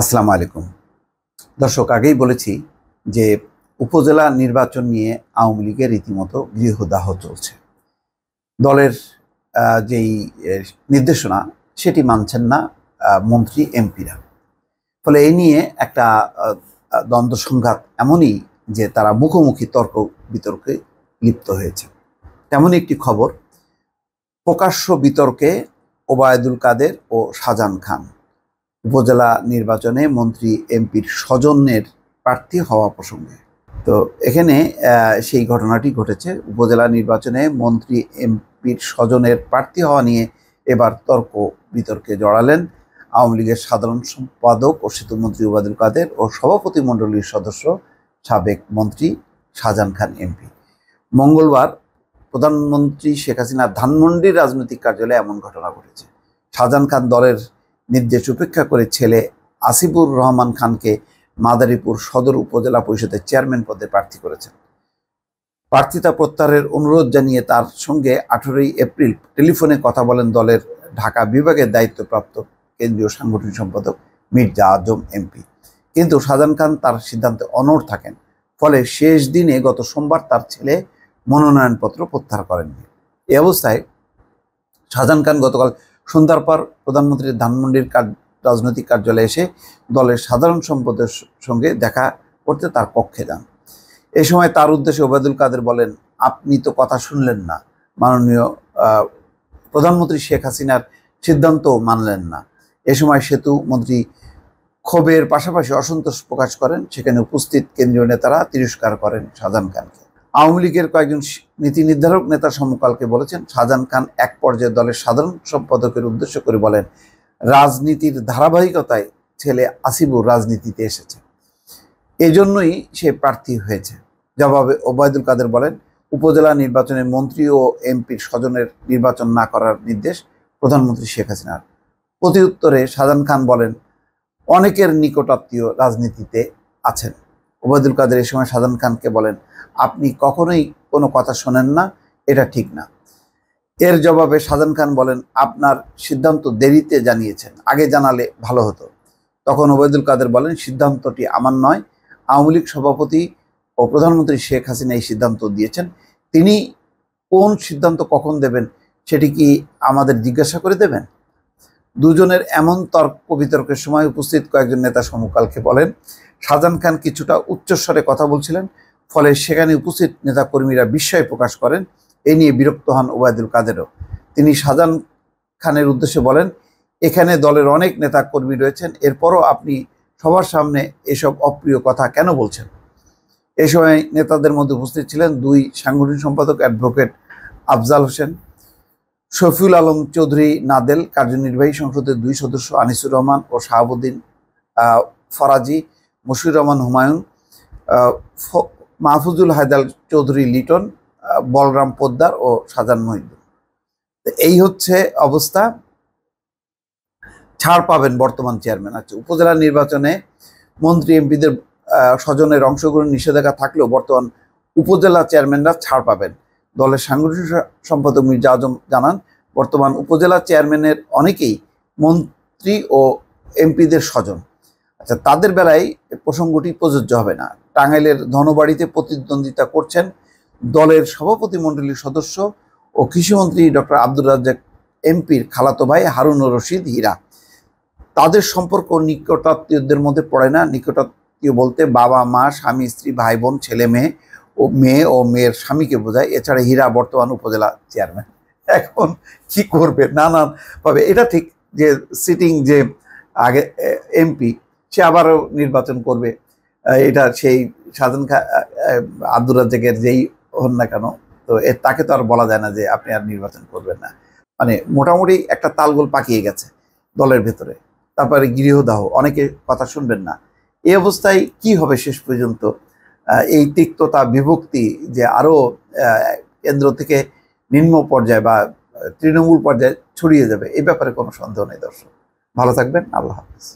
আসসালামু আলাইকুম। দর্শক, আগেই বলেছি যে উপজেলা নির্বাচন নিয়ে আওয়ামী লীগের রীতিমতো গৃহদাহ চলছে। দলের যেই নির্দেশনা সেটি মানছেন না মন্ত্রী এমপিরা। ফলে এই নিয়ে একটা দ্বন্দ্ব সংঘাত এমনই যে তারা মুখোমুখি তর্ক বিতর্কে লিপ্ত হয়েছে। তেমনই একটি খবর, প্রকাশ্য বিতর্কে ওবায়দুল কাদের ও শাহজাহান খান উপজেলা নির্বাচনে মন্ত্রী এমপির স্বজনের প্রার্থী হওয়া প্রসঙ্গে। তো এখানে সেই ঘটনাটি ঘটেছে। উপজেলা নির্বাচনে মন্ত্রী এমপির স্বজনের প্রার্থী হওয়া নিয়ে এবার তর্ক বিতর্কে জড়ালেন আওয়ামী লীগের সাধারণ সম্পাদক ও সেতুমন্ত্রী ওবায়দুল কাদের ও সভাপতি মণ্ডলীর সদস্য সাবেক মন্ত্রী শাহজাহান খান এমপি। মঙ্গলবার প্রধানমন্ত্রী শেখ হাসিনার ধানমন্ডির রাজনৈতিক কার্যালয়ে এমন ঘটনা ঘটেছে। শাহজাহান খান দলের নির্দেশ উপেক্ষা করে ছেলে আসিফুর রহমান খানকে মাদারীপুর সদর উপজেলা পরিষদের চেয়ারম্যান পদে প্রার্থী করেছেন। প্রার্থিতা প্রত্যাহারের অনুরোধ জানিয়ে তার সঙ্গে 18 এপ্রিল টেলিফোনে কথা বলেন দলের ঢাকা বিভাগের দায়িত্বপ্রাপ্ত কেন্দ্রীয় সাংগঠনিক সম্পাদক মির্জা আজম এমপি। কিন্তু শাহজাহান খান তার সিদ্ধান্তে অনড় থাকেন। ফলে শেষ দিনে গত সোমবার তার ছেলে মনোনয়নপত্র প্রত্যাহার করেননি। এই অবস্থায় শাহজাহান খান গতকাল সন্ধ্যার পর প্রধানমন্ত্রীর ধানমন্ডির রাজনৈতিক কার্যালয়ে এসে দলের সাধারণ সম্পাদকের সঙ্গে দেখা করতে তার কক্ষে যান। এই সময় তার উদ্দেশ্যে ওবায়দুল কাদের বলেন, আপনি তো কথা শুনলেন না, মাননীয় প্রধানমন্ত্রী শেখ হাসিনার সিদ্ধান্ত মানলেন না। এ সময় সেতু মন্ত্রী ক্ষোভের পাশাপাশি অসন্তোষ প্রকাশ করেন। সেখানে উপস্থিত কেন্দ্রীয় নেতারা তিরস্কার করেন শাহজাহান খানকে। আওয়ামী লীগের কয়েকজন নীতি নির্ধারক নেতা সমকালকে বলেছেন, শাহজাহান খান এক পর্যায়ে দলের সাধারণ সম্পাদকের উদ্দেশ্য করে বলেন, রাজনীতির ধারাবাহিকতায় ছেলে আসিফুর রাজনীতিতে এসেছে, এজন্যই সে প্রার্থী হয়েছে। জবাবে ওবায়দুল কাদের বলেন, উপজেলা নির্বাচনে মন্ত্রী ও এমপির স্বজনের নির্বাচন না করার নির্দেশ প্রধানমন্ত্রী শেখ হাসিনার। প্রতি উত্তরে শাহজাহান খান বলেন, অনেকের নিকটাত্মীয় রাজনীতিতে আছেন। ওবায়দুল কাদের এই সময় শাহজাহান খানকে বলেন, আপনি কখনোই কোনো কথা শোনেন না, এটা ঠিক না। এর জবাবে শাহজাহান খান বলেন, আপনার সিদ্ধান্ত দেরিতে জানিয়েছেন, আগে জানালে ভালো হতো। তখন ওবায়দুল কাদের বলেন, সিদ্ধান্তটি আমার নয়, আওয়ামী লীগ সভাপতি ও প্রধানমন্ত্রী শেখ হাসিনা এই সিদ্ধান্ত দিয়েছেন। তিনি কোন সিদ্ধান্ত কখন দেবেন সেটি কি আমাদের জিজ্ঞাসা করে দেবেন? দুজনের এমন তর্ক বিতর্কের সময় উপস্থিত কয়েকজন নেতা সমকালকে বলেন, শাহজাহান খান কিছুটা উচ্চস্বরে কথা বলছিলেন। ফলে সেখানে উপস্থিত নেতাকর্মীরা বিস্ময় প্রকাশ করেন। এ নিয়ে বিরক্ত হন ওবায়দুল কাদেরও। তিনি শাহজাহান খানের উদ্দেশ্যে বলেন, এখানে দলের অনেক নেতাকর্মী রয়েছেন, এরপরও আপনি সবার সামনে এসব অপ্রিয় কথা কেন বলছেন? এ সময় নেতাদের মধ্যে উপস্থিত ছিলেন দুই সাংগঠনিক সম্পাদক অ্যাডভোকেট আফজাল হোসেন, শফিউল আলম চৌধুরী নাদেল, কার্যনির্বাহী সংসদের দুই সদস্য আনিসুর রহমান ও শাহাবুদ্দিন ফরাজি, মশিউর রহমান হুমায়ুন, মাহফুজুল হায়দার চৌধুরী লিটন, বলরাম পোদ্দার ও শাহজাহান মহিউদ্দিন। এই হচ্ছে অবস্থা। ছাড় পাবেন বর্তমান চেয়ারম্যান। আচ্ছা, উপজেলা নির্বাচনে মন্ত্রী এমপিদের স্বজনের অংশগ্রহণ নিষেধাজ্ঞা থাকলেও বর্তমান উপজেলা চেয়ারম্যানরা ছাড় পাবেন। দলের সাংগঠনিক সম্পাদক মির্জা আজম জানান, বর্তমান উপজেলা চেয়ারম্যানের অনেকেই মন্ত্রী ও এমপিদের স্বজন। আচ্ছা, তাদের বেলায় প্রসঙ্গটি প্রযোজ্য হবে না। টাঙ্গাইলের ধনবাড়িতে প্রতিদ্বন্দ্বিতা করছেন দলের সভাপতি মণ্ডলীর সদস্য ও কৃষিমন্ত্রী ডক্টর আব্দুর রাজ্জাক এমপির খালাতো ভাই হারুন রশিদ হীরা। তাদের সম্পর্ক নিকটাত্মীয়দের মধ্যে পড়ে না। নিকটাত্মীয় বলতে বাবা মা, স্বামী স্ত্রী, ভাই বোন, ছেলে মেয়ে ও মেয়ের স্বামীকে বোঝায়। এছাড়া হীরা বর্তমান উপজেলা চেয়ারম্যান। এখন কি করবে নানান ভাবে। এটা ঠিক যে সিটিং যে আগে এমপি সে আবারও নির্বাচন করবে, এটা সেই শাহজাহান খান আব্দুর রাজ্জাকের যেই হন না কেন, তো তাকে তো আর বলা যায় না যে আপনি আর নির্বাচন করবেন না। মানে মোটামুটি একটা তালগোল পাকিয়ে গেছে দলের ভেতরে। তারপরে গৃহদাহ, অনেকে কথা শুনবেন না। এই অবস্থায় কি হবে শেষ পর্যন্ত? এই তিক্ততা, বিভক্তি যে আরও কেন্দ্র থেকে নিম্ন পর্যায়ে বা তৃণমূল পর্যায়ে ছড়িয়ে যাবে, এই ব্যাপারে কোনো সন্দেহ নেই। দর্শক, ভালো থাকবেন। আল্লাহ হাফেজ।